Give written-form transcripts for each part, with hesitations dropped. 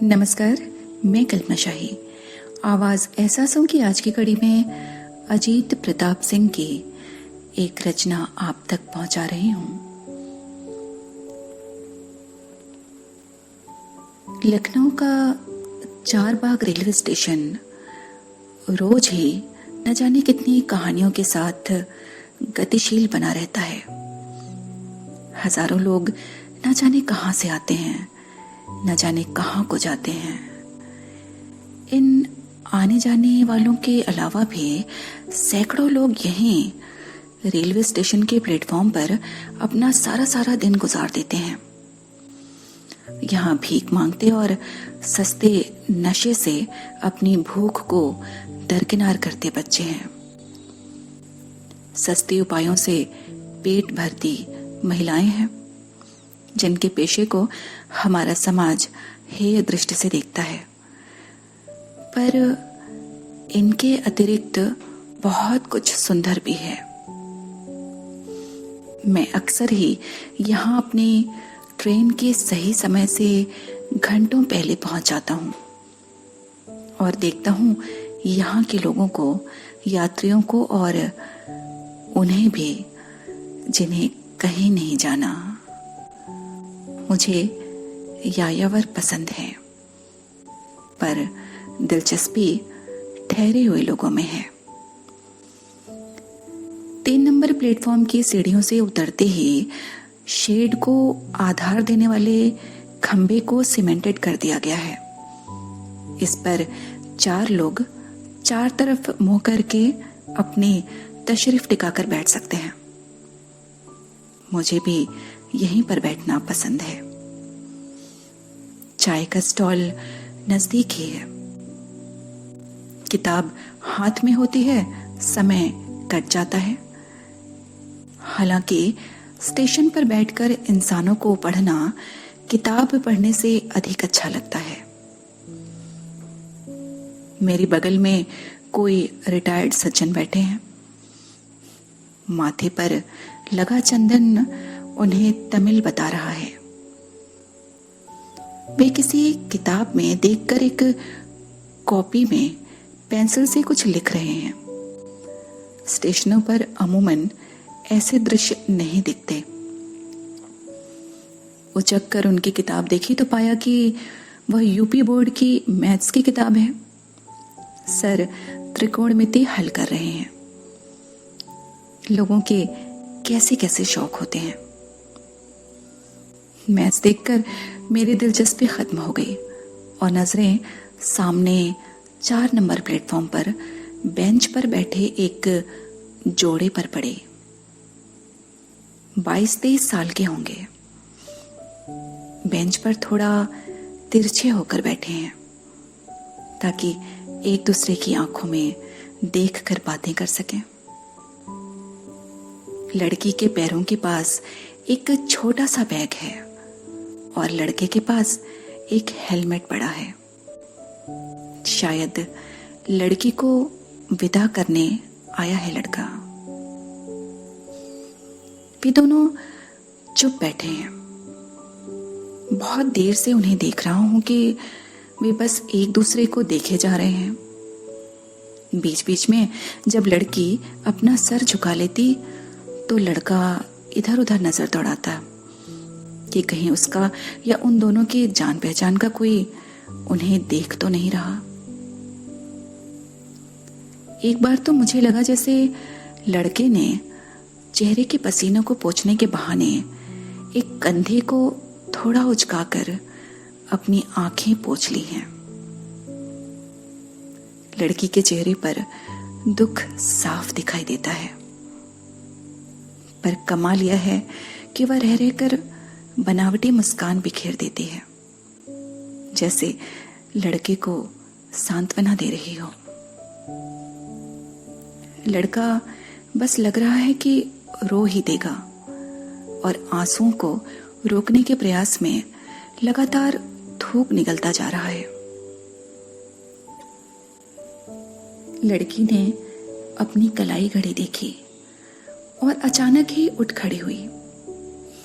नमस्कार, मैं कल्पना शाही। आवाज़ एहसासों की आज की कड़ी में अजीत प्रताप सिंह की एक रचना आप तक पहुंचा रही हूं। लखनऊ का चारबाग रेलवे स्टेशन रोज ही न जाने कितनी कहानियों के साथ गतिशील बना रहता है। हजारों लोग न जाने कहां से आते हैं, न जाने कहां को जाते हैं। इन आने जाने वालों के अलावा भी सैकड़ों लोग यहीं रेलवे स्टेशन के प्लेटफॉर्म पर अपना सारा दिन गुजार देते हैं। यहाँ भीख मांगते और सस्ते नशे से अपनी भूख को दरकिनार करते बच्चे हैं। सस्ते उपायों से पेट भरती महिलाएं हैं, जिनके पेशे को हमारा समाज हेय दृष्टि से देखता है। पर इनके अतिरिक्त बहुत कुछ सुंदर भी है। मैं अक्सर ही यहाँ अपनी ट्रेन के सही समय से घंटों पहले पहुंच जाता हूँ और देखता हूँ यहाँ के लोगों को, यात्रियों को और उन्हें भी जिन्हें कहीं नहीं जाना। मुझे यायावर पसंद है, पर दिलचस्पी ठहरे हुए लोगों में है। 3 नंबर प्लेटफॉर्म की सीढ़ियों से उतरते ही शेड को आधार देने वाले खंबे को सीमेंटेड कर दिया गया है। इस पर 4 लोग 4 तरफ मुंह करके अपनी तशरीफ टिकाकर बैठ सकते हैं। मुझे भी यहीं पर बैठना पसंद है। चाय का स्टॉल नजदीक ही है। किताब हाथ में होती है, समय कट जाता है। हालांकि स्टेशन पर बैठकर इंसानों को पढ़ना किताब पढ़ने से अधिक अच्छा लगता है। मेरी बगल में कोई रिटायर्ड सज्जन बैठे हैं। माथे पर लगा चंदन उन्हें तमिल बता रहा है। वे किसी किताब में देखकर एक कॉपी में पेंसिल से कुछ लिख रहे हैं। स्टेशनों पर अमूमन ऐसे दृश्य नहीं दिखते। उचक कर उनकी किताब देखी तो पाया कि वह यूपी बोर्ड की मैथ्स की किताब है। सर त्रिकोणमिति हल कर रहे हैं। लोगों के कैसे कैसे शौक होते हैं। मैच देखकर मेरी दिलचस्पी खत्म हो गई और नजरें सामने 4 नंबर प्लेटफॉर्म पर बेंच पर बैठे एक जोड़े पर पड़े। 22-23 साल के होंगे। बेंच पर थोड़ा तिरछे होकर बैठे हैं ताकि एक दूसरे की आंखों में देखकर बातें कर सकें। लड़की के पैरों के पास एक छोटा सा बैग है और लड़के के पास एक हेलमेट पड़ा है। शायद लड़की को विदा करने आया है लड़का। वे दोनों चुप बैठे हैं। बहुत देर से उन्हें देख रहा हूं कि वे बस एक दूसरे को देखे जा रहे हैं। बीच बीच में जब लड़की अपना सर झुका लेती तो लड़का इधर उधर नजर दौड़ाता कि कहीं उसका या उन दोनों की जान पहचान का कोई उन्हें देख तो नहीं रहा। एक बार तो मुझे लगा जैसे लड़के ने चेहरे के पसीनों को पोंछने के बहाने एक कंधे को थोड़ा उचकाकर अपनी आंखें पोंछ ली हैं। लड़की के चेहरे पर दुख साफ दिखाई देता है, पर कमाल यह है कि वह रह रहकर बनावटी मुस्कान बिखेर देती है, जैसे लड़के को सांत्वना दे रही हो। लड़का बस लग रहा है कि रो ही देगा और आंसुओं को रोकने के प्रयास में लगातार थूक निकलता जा रहा है। लड़की ने अपनी कलाई घड़ी देखी और अचानक ही उठ खड़ी हुई।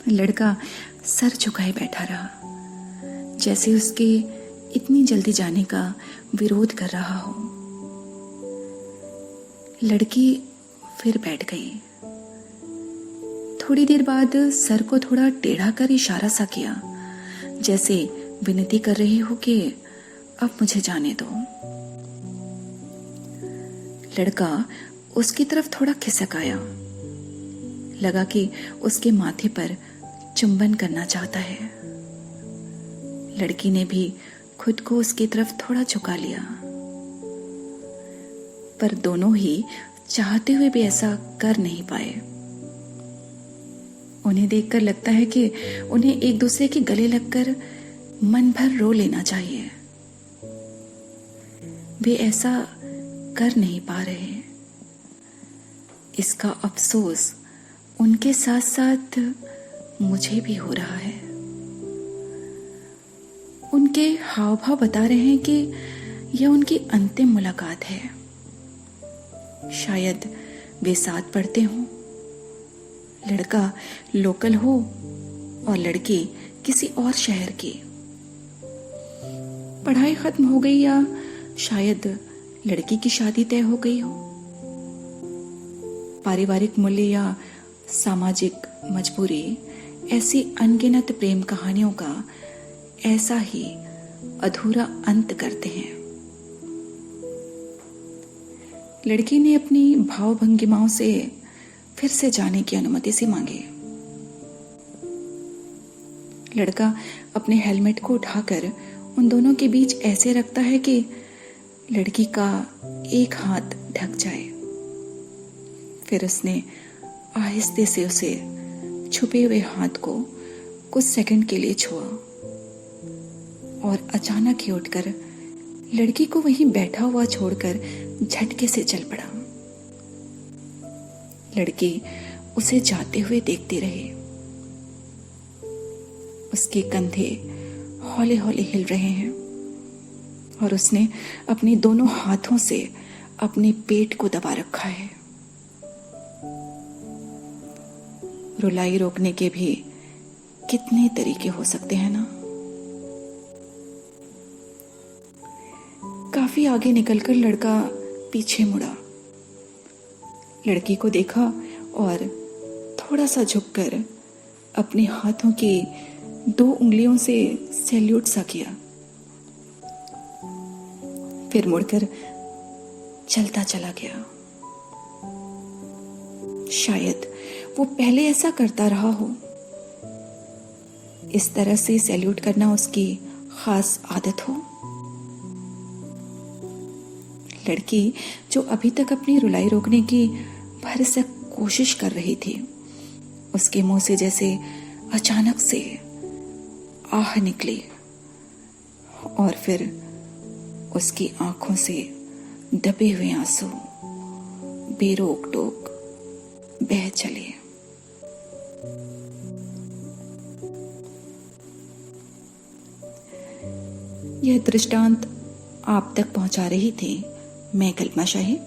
लड़का सर झुकाए बैठा रहा, जैसे उसके इतनी जल्दी जाने का विरोध कर रहा हो। लड़की फिर बैठ गई। थोड़ी देर बाद सर को थोड़ा टेढ़ा कर इशारा सा किया, जैसे विनती कर रही हो कि अब मुझे जाने दो। लड़का उसकी तरफ थोड़ा खिसक आया। लगा कि उसके माथे पर चुंबन करना चाहता है। लड़की ने भी खुद को उसकी तरफ थोड़ा झुका लिया, पर दोनों ही चाहते हुए भी ऐसा कर नहीं पाए। उन्हें देखकर लगता है कि उन्हें एक दूसरे के गले लगकर मन भर रो लेना चाहिए। वे ऐसा कर नहीं पा रहे। इसका अफसोस उनके साथ साथ मुझे भी हो रहा है। उनके हाव भाव बता रहे हैं कि यह उनकी अंतिम मुलाकात है। शायद वे साथ पढ़ते हों। लड़का लोकल हो और लड़की किसी और शहर की। पढ़ाई खत्म हो गई या शायद लड़की की शादी तय हो गई हो। पारिवारिक मूल्य या सामाजिक मजबूरी ऐसी अनगिनत प्रेम कहानियों का ऐसा ही अधूरा अंत करते हैं। लड़की ने अपनी भाव भंगिमाओं से फिर से जाने की अनुमति से मांगी। लड़का अपने हेलमेट को उठाकर उन दोनों के बीच ऐसे रखता है कि लड़की का एक हाथ ढक जाए। फिर उसने आहिस्ते से उसे छुपे हुए हाथ को कुछ सेकंड के लिए छुआ और अचानक ही उठकर लड़की को वहीं बैठा हुआ छोड़कर झटके से चल पड़ा। लड़की उसे जाते हुए देखती रही। उसके कंधे हौले हौले हिल रहे हैं और उसने अपने दोनों हाथों से अपने पेट को दबा रखा है। रुलाई रोकने के भी कितने तरीके हो सकते हैं ना। काफी आगे निकलकर लड़का पीछे मुड़ा, लड़की को देखा और थोड़ा सा झुककर अपने हाथों की 2 उंगलियों से सैल्यूट सा किया। फिर मुड़कर चलता चला गया। शायद वो पहले ऐसा करता रहा हो। इस तरह से सैल्यूट करना उसकी खास आदत हो। लड़की जो अभी तक अपनी रुलाई रोकने की भरसक कोशिश कर रही थी, उसके मुंह से जैसे अचानक से आह निकली और फिर उसकी आंखों से दबे हुए आंसू बेरोक टोक बह चले। यह दृष्टांत आप तक पहुंचा रही थी मैं कल्पना शाही।